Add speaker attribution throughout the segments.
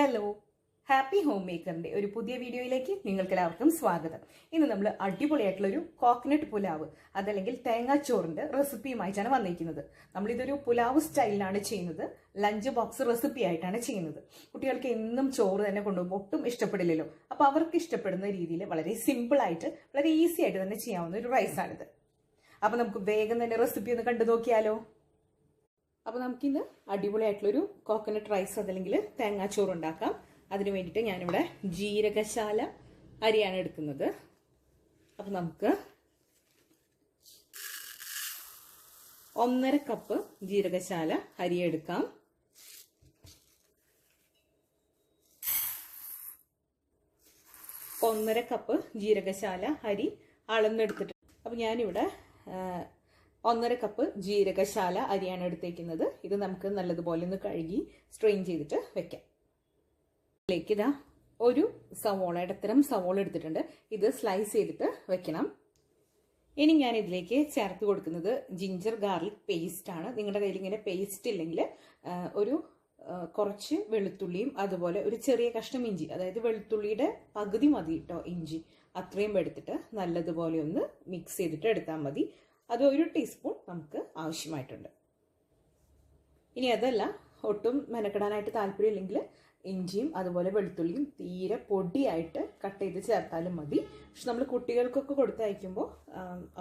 Speaker 1: Hello, happy home മേക്കറിന്റെ ഒരു പുതിയ വീഡിയോയിലേക്ക് നിങ്ങൾക്ക് എല്ലാവർക്കും സ്വാഗതം. ഇന്ന് നമ്മൾ അടിപൊളിയായിട്ടുള്ള ഒരു കോക്കനട്ട് പുലാവ് അതല്ലെങ്കിൽ തേങ്ങാച്ചോറിന്റെ റെസിപ്പിയുമായിട്ടാണ് വന്നിരിക്കുന്നത്. നമ്മളിതൊരു പുലാവ് സ്റ്റൈലിലാണ് ചെയ്യുന്നത്. ലഞ്ച് ബോക്സ് റെസിപ്പി ആയിട്ടാണ് ചെയ്യുന്നത്. കുട്ടികൾക്ക് എന്നും ചോറ് തന്നെ കൊണ്ടുപോകുമ്പോൾ ഒട്ടും ഇഷ്ടപ്പെടില്ലല്ലോ. അപ്പൊ അവർക്ക് ഇഷ്ടപ്പെടുന്ന രീതിയിൽ വളരെ സിമ്പിൾ ആയിട്ട് വളരെ ഈസി ആയിട്ട് തന്നെ ചെയ്യാവുന്ന ഒരു റൈസാണിത്. അപ്പൊ നമുക്ക് വേഗം തന്നെ റെസിപ്പി ഒന്ന് കണ്ടു നോക്കിയാലോ. അപ്പോൾ നമുക്കിന്ന് അടിപൊളിയായിട്ടുള്ളൊരു കോക്കനട്ട് റൈസ് അതല്ലെങ്കിൽ തേങ്ങാച്ചോറ് ഉണ്ടാക്കാം. അതിന് വേണ്ടിയിട്ട് ഞാനിവിടെ ജീരകശാല അരിയാണ് എടുക്കുന്നത്. അപ്പം നമുക്ക് 1.5 കപ്പ് ജീരകശാല അരി എടുക്കാം. ഒന്നര കപ്പ് ജീരകശാല അരി അളന്നെടുത്തിട്ട് അപ്പം ഞാനിവിടെ 1.5 കപ്പ് ജീരകശാല അരിയാണ് എടുത്തേക്കുന്നത്. ഇത് നമുക്ക് നല്ലതുപോലെ ഒന്ന് കഴുകി സ്ട്രെയിൻ ചെയ്തിട്ട് വെക്കാം. ഇതിലേക്ക് ഇതാ ഒരു സവോള, ഇടത്തരം സവോള എടുത്തിട്ടുണ്ട്. ഇത് സ്ലൈസ് ചെയ്തിട്ട് വെക്കണം. ഇനി ഞാൻ ഇതിലേക്ക് ചേർത്ത് കൊടുക്കുന്നത് ജിഞ്ചർ ഗാർലിക് പേസ്റ്റ് ആണ്. നിങ്ങളുടെ കയ്യിൽ ഇങ്ങനെ പേസ്റ്റ് ഇല്ലെങ്കിൽ ഒരു കുറച്ച് വെളുത്തുള്ളിയും അതുപോലെ ഒരു ചെറിയ കഷ്ണം ഇഞ്ചി, അതായത് വെളുത്തുള്ളിയുടെ പകുതി മതി കേട്ടോ ഇഞ്ചി, അത്രയും എടുത്തിട്ട് നല്ലതുപോലെ ഒന്ന് മിക്സ് ചെയ്തിട്ട് എടുത്താൽ മതി. അത് 1 ടീസ്പൂൺ നമുക്ക് ആവശ്യമായിട്ടുണ്ട്. ഇനി അതല്ല, ഒട്ടും മെനക്കെടാനായിട്ട് താല്പര്യമില്ലെങ്കിൽ ഇഞ്ചിയും അതുപോലെ വെളുത്തുള്ളിയും തീരെ പൊടിയായിട്ട് കട്ട് ചെയ്ത് ചേർത്താലും മതി. പക്ഷെ നമ്മൾ കുട്ടികൾക്കൊക്കെ കൊടുത്തയക്കുമ്പോൾ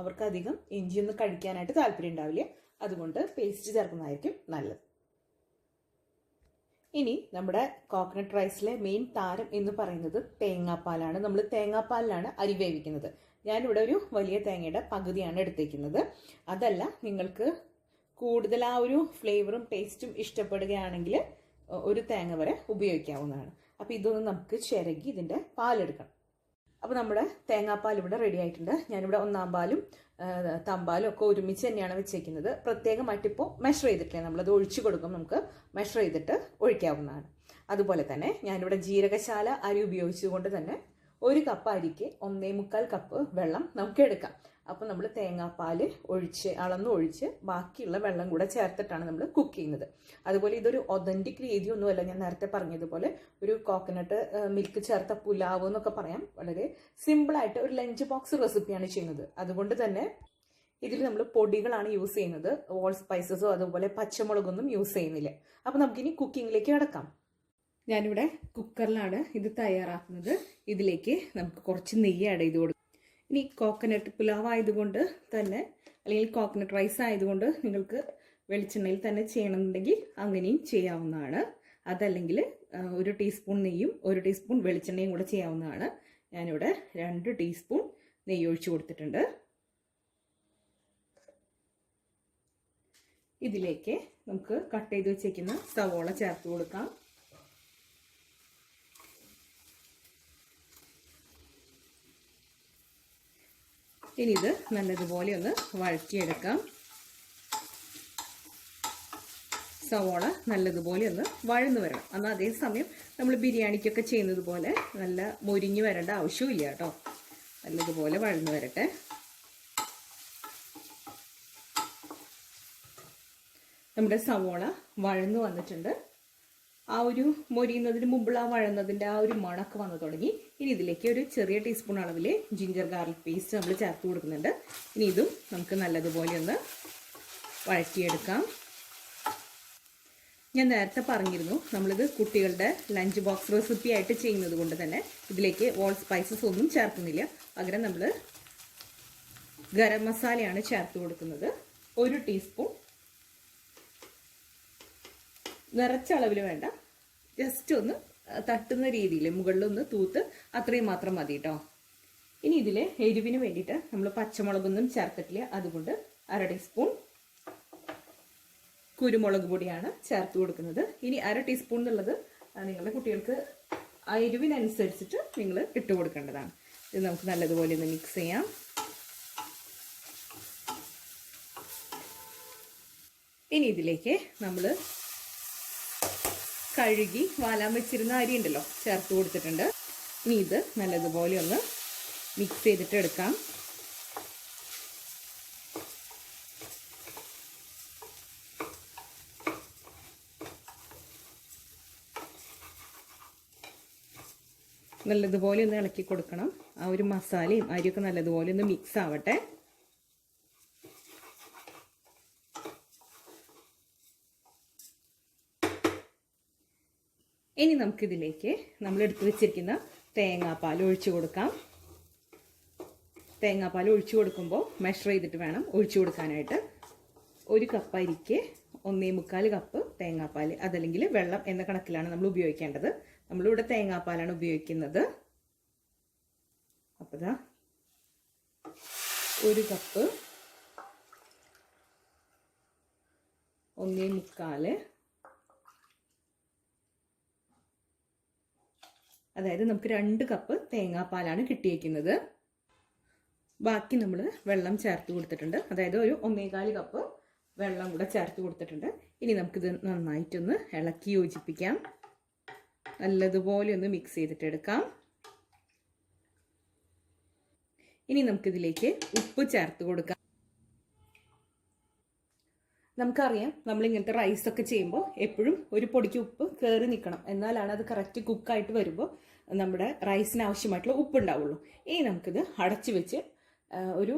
Speaker 1: അവർക്കധികം ഇഞ്ചിയൊന്നും കഴിക്കാനായിട്ട് താല്പര്യം ഉണ്ടാവില്ല. അതുകൊണ്ട് പേസ്റ്റ് ചേർക്കുന്നതായിരിക്കും നല്ലത്. ഇനി നമ്മുടെ കോക്കനട്ട് റൈസിലെ മെയിൻ താരം എന്ന് പറയുന്നത് തേങ്ങാപ്പാലാണ്. നമ്മൾ തേങ്ങാപ്പാലിലാണ് അരി വേവിക്കുന്നത്. ഞാനിവിടെ ഒരു വലിയ തേങ്ങയുടെ പകുതിയാണ് എടുത്തേക്കുന്നത്. അതല്ല, നിങ്ങൾക്ക് കൂടുതൽ ആ ഒരു ഫ്ലേവറും ടേസ്റ്റും ഇഷ്ടപ്പെടുകയാണെങ്കിൽ ഒരു തേങ്ങ വരെ ഉപയോഗിക്കാവുന്നതാണ്. അപ്പോൾ ഇതൊന്ന് നമുക്ക് ചിരകി ഇതിൻ്റെ പാലെടുക്കണം. അപ്പോൾ നമ്മുടെ തേങ്ങാപ്പാൽ ഇവിടെ റെഡി ആയിട്ടുണ്ട്. ഞാനിവിടെ 1-ാം പാലും തമ്പാലും ഒക്കെ ഒരുമിച്ച് തന്നെയാണ് വെച്ചേക്കുന്നത്. പ്രത്യേകമായിട്ട് ഇപ്പോൾ മെഷർ ചെയ്തിട്ടില്ല, നമ്മളത് ഒഴിച്ചു കൊടുക്കും. നമുക്ക് മെഷർ ചെയ്തിട്ട് ഒഴിക്കാവുന്നതാണ്. അതുപോലെ തന്നെ ഞാനിവിടെ ജീരകശാല അരി ഉപയോഗിച്ചുകൊണ്ട് തന്നെ 1 കപ്പ് അരിക്ക് 1.25 കപ്പ് വെള്ളം നമുക്ക് എടുക്കാം. അപ്പോൾ നമ്മൾ തേങ്ങാപ്പാൽ അളന്ന് ഒഴിച്ച് ബാക്കിയുള്ള വെള്ളം കൂടെ ചേർത്തിട്ടാണ് നമ്മൾ കുക്ക് ചെയ്യുന്നത്. അതുപോലെ ഇതൊരു ഒതന്റിക് രീതിയൊന്നുമല്ല. ഞാൻ നേരത്തെ പറഞ്ഞതുപോലെ ഒരു കോക്കനട്ട് മിൽക്ക് ചേർത്ത പുലാവ് എന്നൊക്കെ പറയാം. വളരെ സിമ്പിളായിട്ട് ഒരു ലഞ്ച് ബോക്സ് റെസിപ്പിയാണ് ചെയ്യുന്നത്. അതുകൊണ്ട് തന്നെ ഇതിൽ നമ്മൾ പൊടികളാണ് യൂസ് ചെയ്യുന്നത്. ഓൾ സ്പൈസസോ അതുപോലെ പച്ചമുളകൊന്നും യൂസ് ചെയ്യുന്നില്ല. അപ്പോൾ നമുക്കിനി കുക്കിങ്ങിലേക്ക് കിടക്കാം. ഞാനിവിടെ കുക്കറിലാണ് ഇത് തയ്യാറാക്കുന്നത്. ഇതിലേക്ക് നമുക്ക് കുറച്ച് നെയ്യ് ആഡ് ചെയ്ത് കൊടുക്കും. ഇനി കോക്കനട്ട് പുലാവ് ആയതുകൊണ്ട് തന്നെ, അല്ലെങ്കിൽ കോക്കനട്ട് റൈസ് ആയതുകൊണ്ട് നിങ്ങൾക്ക് വെളിച്ചെണ്ണയിൽ തന്നെ ചെയ്യണമെന്നുണ്ടെങ്കിൽ അങ്ങനെയും ചെയ്യാവുന്നതാണ്. അതല്ലെങ്കിൽ 1 ടീസ്പൂൺ നെയ്യും 1 ടീസ്പൂൺ വെളിച്ചെണ്ണയും കൂടെ ചെയ്യാവുന്നതാണ്. ഞാനിവിടെ 2 ടീസ്പൂൺ നെയ്യ് ഒഴിച്ചു കൊടുത്തിട്ടുണ്ട്. ഇതിലേക്ക് നമുക്ക് കട്ട് ചെയ്ത് വെച്ചേക്കുന്ന സവോള ചേർത്ത് കൊടുക്കാം. ഇനി ഇത് നല്ലതുപോലെ ഒന്ന് വഴറ്റിയെടുക്കാം. സവോള നല്ലതുപോലെ ഒന്ന് വഴന്നു വരണം. എന്നാൽ അതേസമയം നമ്മൾ ബിരിയാണിക്കൊക്കെ ചെയ്യുന്നത് പോലെ നല്ല മൊരിഞ്ഞു വരേണ്ട ആവശ്യമില്ല കേട്ടോ. നല്ലതുപോലെ വഴന്നു വരട്ടെ. നമ്മുടെ സവോള വഴന്നു വന്നിട്ടുണ്ട്. ആ ഒരു മൊരിയുന്നതിന് മുമ്പുള്ള ആ വഴന്നതിൻ്റെ ആ ഒരു മണക്ക് വന്നു തുടങ്ങി. ഇനി ഇതിലേക്ക് ഒരു ചെറിയ ടീസ്പൂൺ അളവിൽ ജിഞ്ചർ ഗാർലിക് പേസ്റ്റ് നമ്മൾ ചേർത്ത് കൊടുക്കുന്നുണ്ട്. ഇനി ഇതും നമുക്ക് നല്ലതുപോലെ ഒന്ന് വഴറ്റിയെടുക്കാം. ഞാൻ നേരത്തെ പറഞ്ഞിരുന്നു, നമ്മളിത് കുട്ടികളുടെ ലഞ്ച് ബോക്സ് റെസിപ്പി ആയിട്ട് ചെയ്യുന്നത് കൊണ്ട് തന്നെ ഇതിലേക്ക് ഓൾ സ്പൈസസ് ഒന്നും ചേർക്കുന്നില്ല. പകരം നമ്മൾ ഗരം മസാലയാണ് ചേർത്ത് കൊടുക്കുന്നത്. 1 ടീസ്പൂൺ, നിറച്ച അളവിൽ വേണ്ട, ജസ്റ്റ് ഒന്ന് തട്ടുന്ന രീതിയിൽ മുകളിലൊന്ന് തൂത്ത്, അത്രയും മാത്രം മതി കേട്ടോ. ഇനി ഇതിൽ എരിവിന് വേണ്ടിയിട്ട് നമ്മൾ പച്ചമുളകൊന്നും ചേർത്തിട്ടില്ല. അതുകൊണ്ട് 1/2 ടീസ്പൂൺ കുരുമുളക് പൊടിയാണ് ചേർത്ത് കൊടുക്കുന്നത്. ഇനി 1/2 ടീസ്പൂൺ എന്നുള്ളത് നിങ്ങളുടെ കുട്ടികൾക്ക് എരിവിനനുസരിച്ചിട്ട് നിങ്ങൾ ഇട്ട് കൊടുക്കേണ്ടതാണ്. ഇത് നമുക്ക് നല്ലതുപോലെ ഒന്ന് മിക്സ് ചെയ്യാം. ഇനി ഇതിലേക്ക് നമ്മൾ കഴുകി വാലാൻ വെച്ചിരുന്ന അരി ഉണ്ടല്ലോ, ചേർത്ത് കൊടുത്തിട്ടുണ്ട്. ഇനി ഇത് നല്ലതുപോലെ ഒന്ന് മിക്സ് ചെയ്തിട്ട് എടുക്കാം. നല്ലതുപോലെ ഒന്ന് ഇളക്കി കൊടുക്കണം. ആ ഒരു മസാലയും അരിയൊക്കെ നല്ലതുപോലെ ഒന്ന് മിക്സ് ആവട്ടെ. ഇനി നമുക്കിതിലേക്ക് നമ്മൾ എടുത്തു വെച്ചിരിക്കുന്ന തേങ്ങാപ്പാൽ ഒഴിച്ചു കൊടുക്കാം. തേങ്ങാപ്പാൽ ഒഴിച്ചു കൊടുക്കുമ്പോൾ മെഷർ ചെയ്തിട്ട് വേണം ഒഴിച്ചു കൊടുക്കാനായിട്ട്. 1 കപ്പ് അരിക്ക് 1.25 കപ്പ് തേങ്ങാപ്പാൽ, അതല്ലെങ്കിൽ വെള്ളം എന്ന കണക്കിലാണ് നമ്മൾ ഉപയോഗിക്കേണ്ടത്. നമ്മളിവിടെ തേങ്ങാപ്പാലാണ് ഉപയോഗിക്കുന്നത്. അപ്പോൾ ദാ 1 കപ്പ് 1.25, അതായത് നമുക്ക് 2 കപ്പ് തേങ്ങാപ്പാലാണ് കിട്ടിയേക്കുന്നത്. ബാക്കി നമ്മൾ വെള്ളം ചേർത്ത് കൊടുത്തിട്ടുണ്ട്, അതായത് ഒരു 1.25 കപ്പ് വെള്ളം കൂടെ ചേർത്ത് കൊടുത്തിട്ടുണ്ട്. ഇനി നമുക്കിത് നന്നായിട്ടൊന്ന് ഇളക്കി യോജിപ്പിക്കാം. നല്ലതുപോലെ ഒന്ന് മിക്സ് ചെയ്തിട്ട് എടുക്കാം. ഇനി നമുക്കിതിലേക്ക് ഉപ്പ് ചേർത്ത് കൊടുക്കാം. നമുക്കറിയാം, നമ്മളിങ്ങനത്തെ റൈസൊക്കെ ചെയ്യുമ്പോൾ എപ്പോഴും ഒരു പൊടിക്ക് ഉപ്പ് കയറി നിൽക്കണം, എന്നാലാണ് അത് കറക്റ്റ് കുക്കായിട്ട് വരുമ്പോൾ നമ്മുടെ റൈസിന് ആവശ്യമായിട്ടുള്ള ഉപ്പ് ഉണ്ടാവുള്ളൂ. ഇനി നമുക്കിത് അടച്ചു വെച്ച് ഒരു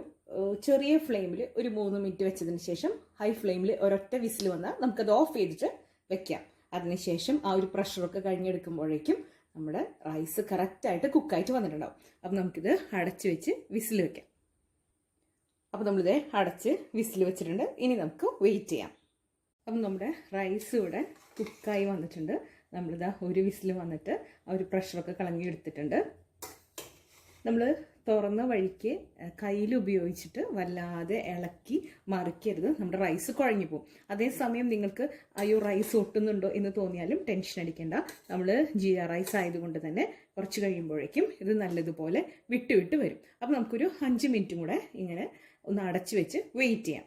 Speaker 1: ചെറിയ ഫ്ലെയിമിൽ ഒരു 3 മിനിറ്റ് വെച്ചതിന് ശേഷം ഹൈ ഫ്ലെയിമിൽ ഒരൊറ്റ വിസിൽ വന്നാൽ നമുക്കത് ഓഫ് ചെയ്തിട്ട് വെക്കാം. അതിനുശേഷം ആ ഒരു പ്രഷറൊക്കെ കഴിഞ്ഞെടുക്കുമ്പോഴേക്കും നമ്മുടെ റൈസ് കറക്റ്റായിട്ട് കുക്കായിട്ട് വന്നിട്ടുണ്ടാവും. അപ്പം നമുക്കിത് അടച്ചു വെച്ച് വിസിൽ വെക്കാം. അപ്പോൾ നമ്മളിത് അടച്ച് വിസിൽ വെച്ചിട്ടുണ്ട്. ഇനി നമുക്ക് വെയിറ്റ് ചെയ്യാം. അപ്പം നമ്മുടെ റൈസ് ഇവിടെ കുക്കായി വന്നിട്ടുണ്ട്. നമ്മളിതാ ഒരു വിസിൽ വന്നിട്ട് ആ ഒരു പ്രഷറൊക്കെ കളഞ്ഞി എടുത്തിട്ടുണ്ട്. നമ്മൾ തുറന്ന വഴിക്ക് കയ്യിൽ ഉപയോഗിച്ചിട്ട് വല്ലാതെ ഇളക്കി മറിക്കരുത്, നമ്മുടെ റൈസ് കുഴഞ്ഞു പോകും. അതേസമയം നിങ്ങൾക്ക് അയ്യോ റൈസ് ഒട്ടുന്നുണ്ടോ എന്ന് തോന്നിയാലും ടെൻഷൻ അടിക്കേണ്ട. നമ്മൾ ജീര റൈസ് ആയതുകൊണ്ട് തന്നെ കുറച്ച് കഴിയുമ്പോഴേക്കും ഇത് നല്ലതുപോലെ വിട്ട് വരും. അപ്പോൾ നമുക്കൊരു 5 മിനിറ്റും കൂടെ ഇങ്ങനെ ഒന്ന് അടച്ചു വെച്ച് വെയിറ്റ് ചെയ്യാം.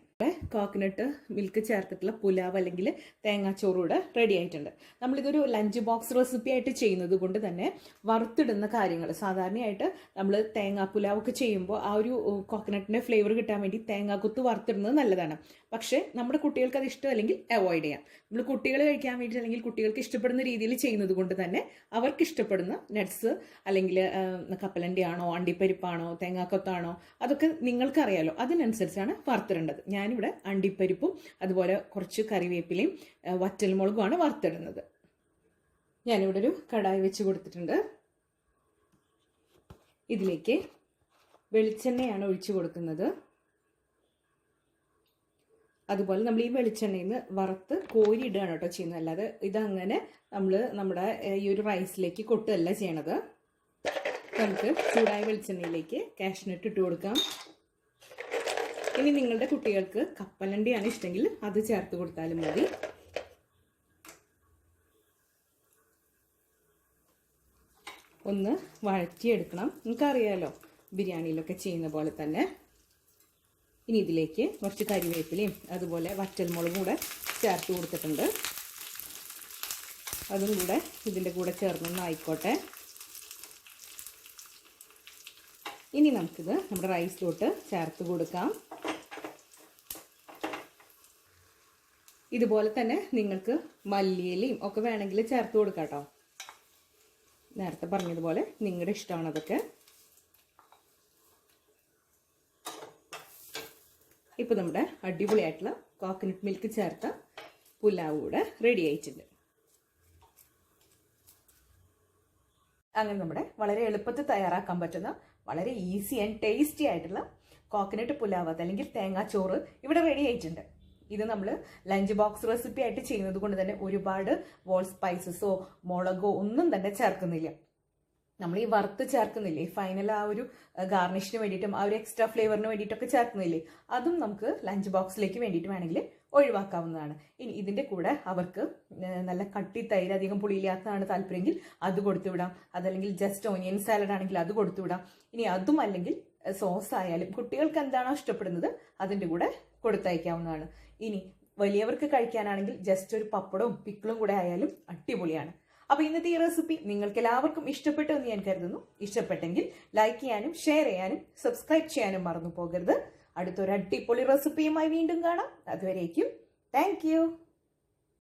Speaker 1: കോക്കനട്ട് മിൽക്ക് ചേർത്തിട്ടുള്ള പുലാവ് അല്ലെങ്കിൽ തേങ്ങാച്ചോറ് കൂടെ റെഡി ആയിട്ടുണ്ട്. നമ്മളിതൊരു ലഞ്ച് ബോക്സ് റെസിപ്പി ആയിട്ട് ചെയ്യുന്നത് കൊണ്ട് തന്നെ വറുത്തിടുന്ന കാര്യങ്ങൾ, സാധാരണയായിട്ട് നമ്മൾ തേങ്ങാ പുലാവൊക്കെ ചെയ്യുമ്പോൾ ആ ഒരു കോക്കനട്ടിൻ്റെ ഫ്ലേവർ കിട്ടാൻ വേണ്ടി തേങ്ങാക്കൊത്ത് വറുത്തിടുന്നത് നല്ലതാണ്. പക്ഷേ നമ്മുടെ കുട്ടികൾക്ക് അത് ഇഷ്ടമല്ലെങ്കിൽ അവോയ്ഡ് ചെയ്യാം. നമ്മൾ കുട്ടികൾ കഴിക്കാൻ വേണ്ടി അല്ലെങ്കിൽ കുട്ടികൾക്ക് ഇഷ്ടപ്പെടുന്ന രീതിയിൽ ചെയ്യുന്നത് കൊണ്ട് തന്നെ അവർക്ക് ഇഷ്ടപ്പെടുന്ന നട്ട്സ് അല്ലെങ്കിൽ കപ്പലണ്ടി ആണോ അണ്ടിപ്പരിപ്പാണോ തേങ്ങാക്കൊത്താണോ അതൊക്കെ നിങ്ങൾക്കറിയാലോ, അതിനനുസരിച്ചാണ് വറുത്തിടേണ്ടത്. ഞാനിവിടെ അണ്ടിപ്പരിപ്പും അതുപോലെ കുറച്ച് കറിവേപ്പിലയും വറ്റൽമുളകുമാണ് വറുത്തിടുന്നത്. ഞാനിവിടെ ഒരു കടായി വെച്ച് കൊടുത്തിട്ടുണ്ട്. ഇതിലേക്ക് വെളിച്ചെണ്ണയാണ് ഒഴിച്ചു കൊടുക്കുന്നത്. അതുപോലെ നമ്മൾ ഈ വെളിച്ചെണ്ണയിൽ നിന്ന് വറുത്ത് കോരി ഇടുകയാണ് കേട്ടോ ചെയ്യുന്നത്, അല്ലാതെ ഇതങ്ങനെ നമ്മൾ നമ്മുടെ ഈ ഒരു റൈസിലേക്ക് കൊട്ടുകയല്ല ചെയ്യണത്. നമുക്ക് ചൂടായ വെളിച്ചെണ്ണയിലേക്ക് കാഷ്നട്ട് ഇട്ട് കൊടുക്കാം. ഇനി നിങ്ങളുടെ കുട്ടികൾക്ക് കപ്പലണ്ടിയാണ് ഇഷ്ടമെങ്കിൽ അത് ചേർത്ത് കൊടുത്താലും മതി. ഒന്ന് വഴറ്റിയെടുക്കണം. നിങ്ങൾക്കറിയാലോ ബിരിയാണിയിലൊക്കെ ചെയ്യുന്ന പോലെ തന്നെ. ഇനി ഇതിലേക്ക് കുറച്ച് കരിവേപ്പിലയും അതുപോലെ വറ്റൽമുളകും കൂടെ ചേർത്ത് കൊടുത്തിട്ടുണ്ട്. അതും കൂടെ ഇതിൻ്റെ കൂടെ ചേർന്നൊന്ന് ആയിക്കോട്ടെ. ഇനി നമുക്കിത് നമ്മുടെ റൈസിലോട്ട് ചേർത്ത് കൊടുക്കാം. ഇതുപോലെ തന്നെ നിങ്ങൾക്ക് മല്ലിയിലയും ഒക്കെ വേണമെങ്കിൽ ചേർത്ത് കൊടുക്കാം കേട്ടോ. നേരത്തെ പറഞ്ഞതുപോലെ നിങ്ങളുടെ ഇഷ്ടമാണ് അതൊക്കെ. ഇപ്പോൾ നമ്മുടെ അടിപൊളിയായിട്ടുള്ള കോക്കനട്ട് മിൽക്ക് ചേർത്ത പുലാവ് കൂടെ റെഡി ആയിട്ടുണ്ട്. അങ്ങനെ നമ്മുടെ വളരെ എളുപ്പത്തിൽ തയ്യാറാക്കാൻ പറ്റുന്ന വളരെ ഈസി ആൻഡ് ടേസ്റ്റി ആയിട്ടുള്ള കോക്കനട്ട് പുലാവ് അല്ലെങ്കിൽ തേങ്ങാച്ചോറ് ഇവിടെ റെഡി ആയിട്ടുണ്ട്. ഇത് നമ്മൾ ലഞ്ച് ബോക്സ് റെസിപ്പി ആയിട്ട് ചെയ്യുന്നത് കൊണ്ട് തന്നെ ഒരുപാട് വോൾ സ്പൈസസോ മുളകോ ഒന്നും തന്നെ ചേർക്കുന്നില്ല. നമ്മൾ ഈ വറുത്ത് ചേർക്കുന്നില്ലേ, ഫൈനൽ ആ ഒരു ഗാർണിഷിന് വേണ്ടിയിട്ടും ആ ഒരു എക്സ്ട്രാ ഫ്ലേവറിന് വേണ്ടിയിട്ടൊക്കെ ചേർക്കുന്നില്ലേ, അതും നമുക്ക് ലഞ്ച് ബോക്സിലേക്ക് വേണ്ടിയിട്ട് വേണമെങ്കിൽ ഒഴിവാക്കാവുന്നതാണ്. ഇനി ഇതിൻ്റെ കൂടെ അവർക്ക് നല്ല കട്ടി തൈര് അധികം പുളിയില്ലാത്തതാണ് താല്പര്യമെങ്കിൽ അത് കൊടുത്തുവിടാം. അതല്ലെങ്കിൽ ജസ്റ്റ് ഓനിയൻ സാലഡ് ആണെങ്കിൽ അത് കൊടുത്തുവിടാം. ഇനി അതും അല്ലെങ്കിൽ സോസ് ആയാലും കുട്ടികൾക്ക് എന്താണോ ഇഷ്ടപ്പെടുന്നത് അതിൻ്റെ കൂടെ കൊടുത്തയക്കാവുന്നതാണ്. ഇനി വലിയവർക്ക് കഴിക്കാനാണെങ്കിൽ ജസ്റ്റ് ഒരു പപ്പടവും പിക്കിളും കൂടെ ആയാലും അടിപൊളിയാണ്. അപ്പോൾ ഇന്നത്തെ ഈ റെസിപ്പി നിങ്ങൾക്ക് എല്ലാവർക്കും ഇഷ്ടപ്പെട്ടു എന്ന് ഞാൻ കരുതുന്നു. ഇഷ്ടപ്പെട്ടെങ്കിൽ ലൈക്ക് ചെയ്യാനും ഷെയർ ചെയ്യാനും സബ്സ്ക്രൈബ് ചെയ്യാനും മറന്നു പോകരുത്. അടുത്തൊരു അടിപൊളി റെസിപ്പിയുമായി വീണ്ടും കാണാം. അതുവരേക്കും താങ്ക് യു.